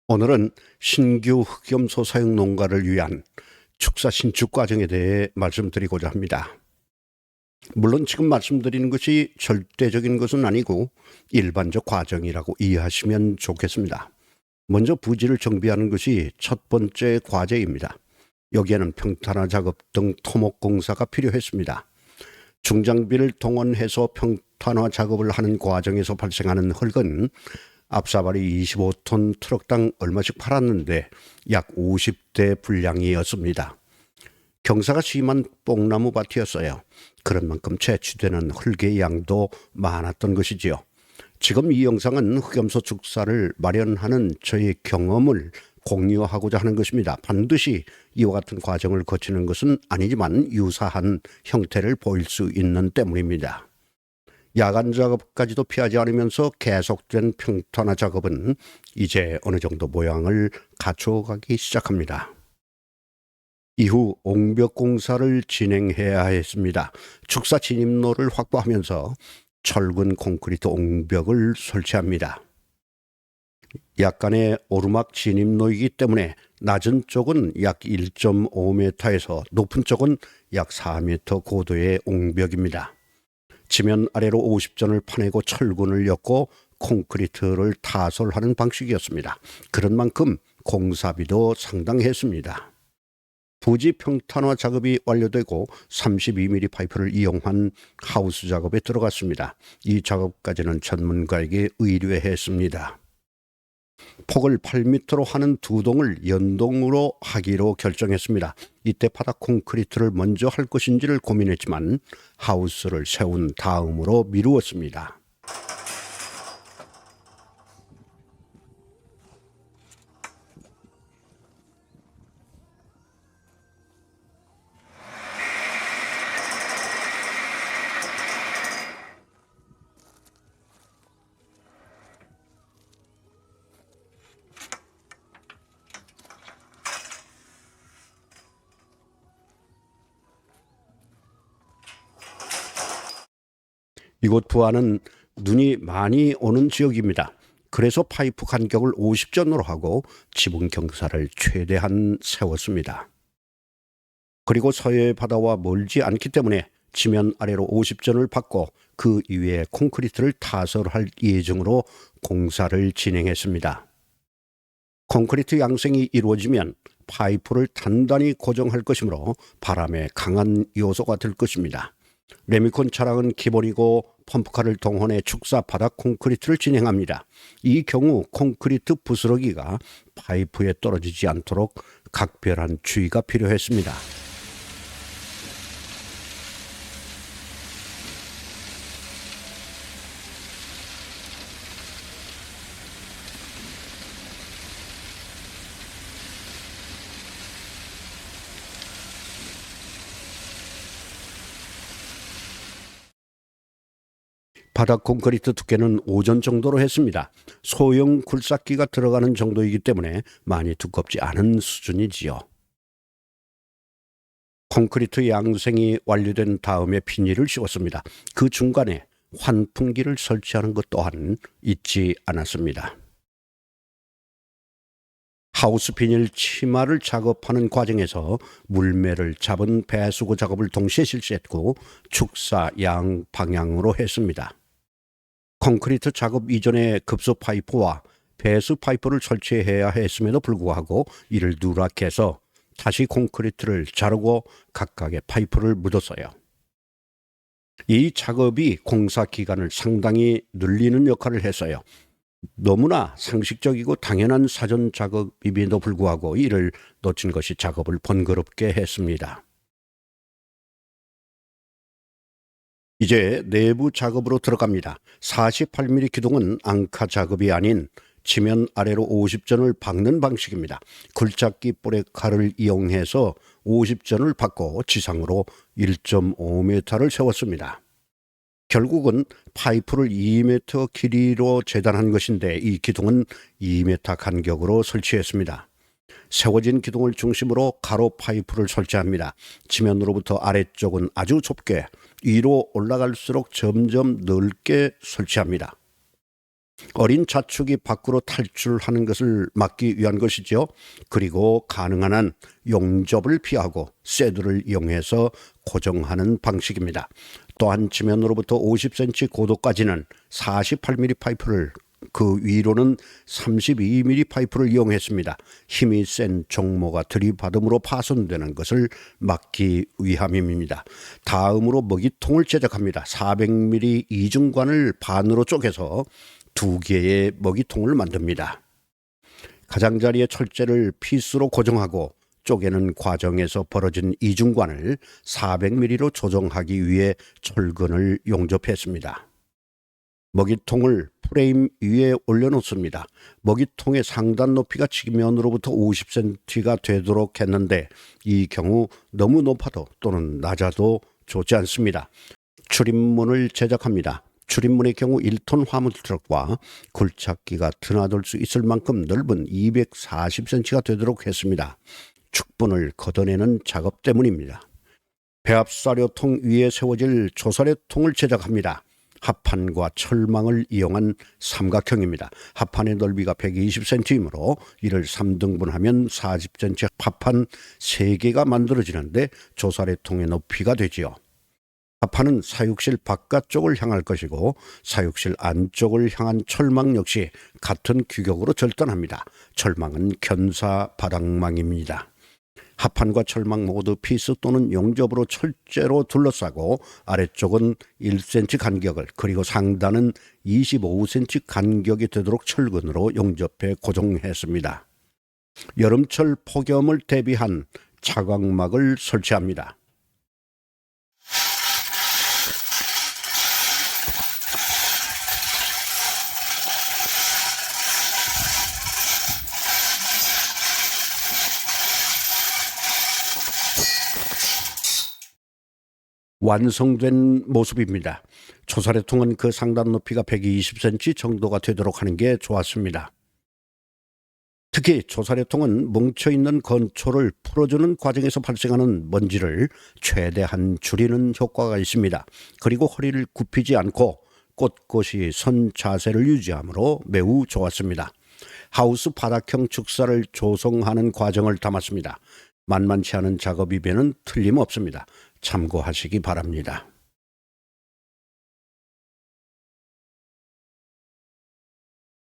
오늘은 신규 흑염소 사육 농가를 위한 축사 신축 과정에 대해 말씀드리고자 합니다. 물론 지금 말씀드리는 것이 절대적인 것은 아니고 일반적 과정이라고 이해하시면 좋겠습니다. 먼저 부지를 정비하는 것이 첫 번째 과제입니다. 여기에는 평탄화 작업 등 토목 공사가 필요했습니다. 중장비를 동원해서 평탄화 작업을 하는 과정에서 발생하는 흙은 앞사발이 25톤 트럭당 얼마씩 팔았는데 약 50대 분량이었습니다. 경사가 심한 뽕나무 밭이었어요. 그런 만큼 채취되는 흙의 양도 많았던 것이지요. 지금 이 영상은 흑염소 축사를 마련하는 저의 경험을 공유하고자 하는 것입니다. 반드시 이와 같은 과정을 거치는 것은 아니지만 유사한 형태를 보일 수 있는 때문입니다. 야간 작업까지도 피하지 않으면서 계속된 평탄화 작업은 이제 어느 정도 모양을 갖춰가기 시작합니다. 이후 옹벽 공사를 진행해야 했습니다. 축사 진입로를 확보하면서 철근 콘크리트 옹벽을 설치합니다. 약간의 오르막 진입로이기 때문에 낮은 쪽은 약 1.5m에서 높은 쪽은 약 4m 고도의 옹벽입니다. 지면 아래로 50전을 파내고 철근을 엮고 콘크리트를 타설하는 방식이었습니다. 그런 만큼 공사비도 상당했습니다. 부지 평탄화 작업이 완료되고 32mm 파이프를 이용한 하우스 작업에 들어갔습니다. 이 작업까지는 전문가에게 의뢰했습니다. 폭을 8m로 하는 두 동을 연동으로 하기로 결정했습니다. 이때 바닥 콘크리트를 먼저 할 것인지를 고민했지만 하우스를 세운 다음으로 미루었습니다. 이곳 부하는 눈이 많이 오는 지역입니다. 그래서 파이프 간격을 50전으로 하고 지붕 경사를 최대한 세웠습니다. 그리고 서해 바다와 멀지 않기 때문에 지면 아래로 50전을 받고 그 위에 콘크리트를 타설할 예정으로 공사를 진행했습니다. 콘크리트 양생이 이루어지면 파이프를 단단히 고정할 것이므로 바람에 강한 요소가 될 것입니다. 레미콘 차량은 기본이고 펌프카를 동원해 축사 바닥 콘크리트를 진행합니다. 이 경우 콘크리트 부스러기가 파이프에 떨어지지 않도록 각별한 주의가 필요했습니다. 바닥 콘크리트 두께는 5전 정도로 했습니다. 소형 굴삭기가 들어가는 정도이기 때문에 많이 두껍지 않은 수준이지요. 콘크리트 양생이 완료된 다음에 비닐을 씌웠습니다. 그 중간에 환풍기를 설치하는 것 또한 잊지 않았습니다. 하우스 비닐 치마를 작업하는 과정에서 물매를 잡은 배수구 작업을 동시에 실시했고 축사 양 방향으로 했습니다. 콘크리트 작업 이전에 급수 파이프와 배수 파이프를 설치해야 했음에도 불구하고 이를 누락해서 다시 콘크리트를 자르고 각각의 파이프를 묻었어요. 이 작업이 공사 기간을 상당히 늘리는 역할을 했어요. 너무나 상식적이고 당연한 사전 작업임에도 불구하고 이를 놓친 것이 작업을 번거롭게 했습니다. 이제 내부 작업으로 들어갑니다. 48mm 기둥은 앙카 작업이 아닌 지면 아래로 50전을 박는 방식입니다. 굴착기 볼의 칼을 이용해서 50전을 박고 지상으로 1.5m를 세웠습니다. 결국은 파이프를 2m 길이로 재단한 것인데 이 기둥은 2m 간격으로 설치했습니다. 세워진 기둥을 중심으로 가로 파이프를 설치합니다. 지면으로부터 아래쪽은 아주 좁게, 위로 올라갈수록 점점 넓게 설치합니다. 어린 자축이 밖으로 탈출하는 것을 막기 위한 것이죠. 그리고 가능한 한 용접을 피하고 쇠들을 이용해서 고정하는 방식입니다. 또한 지면으로부터 50cm 고도까지는 48mm 파이프를, 그 위로는 32mm 파이프를 이용했습니다. 힘이 센 종모가 들이받음으로 파손되는 것을 막기 위함입니다. 다음으로 먹이통을 제작합니다. 400mm 이중관을 반으로 쪼개서 2개의 먹이통을 만듭니다. 가장자리에 철제를 피스로 고정하고 쪼개는 과정에서 벌어진 이중관을 400mm로 조정하기 위해 철근을 용접했습니다. 먹이통을 프레임 위에 올려놓습니다. 먹이통의 상단 높이가 지면으로부터 50cm가 되도록 했는데 이 경우 너무 높아도 또는 낮아도 좋지 않습니다. 출입문을 제작합니다. 출입문의 경우 1톤 화물 트럭과 굴착기가 드나들 수 있을 만큼 넓은 240cm가 되도록 했습니다. 축분을 걷어내는 작업 때문입니다. 배합사료통 위에 세워질 조사료통을 제작합니다. 합판과 철망을 이용한 삼각형입니다. 합판의 넓이가 120cm이므로 이를 3등분하면 40cm 합판 3개가 만들어지는데 조사료통의 높이가 되지요. 합판은 사육실 바깥쪽을 향할 것이고 사육실 안쪽을 향한 철망 역시 같은 규격으로 절단합니다. 철망은 견사 바닥망입니다. 합판과 철망 모두 피스 또는 용접으로 철제로 둘러싸고 아래쪽은 1cm 간격을, 그리고 상단은 25cm 간격이 되도록 철근으로 용접해 고정했습니다. 여름철 폭염을 대비한 차광막을 설치합니다. 완성된 모습입니다. 조사료통은 그 상단 높이가 120cm 정도가 되도록 하는 게 좋았습니다. 특히 조사료통은 뭉쳐있는 건초를 풀어주는 과정에서 발생하는 먼지를 최대한 줄이는 효과가 있습니다. 그리고 허리를 굽히지 않고 꼿꼿이 선 자세를 유지하므로 매우 좋았습니다. 하우스 바닥형 축사를 조성하는 과정을 담았습니다. 만만치 않은 작업이면은 틀림없습니다. 참고하시기 바랍니다.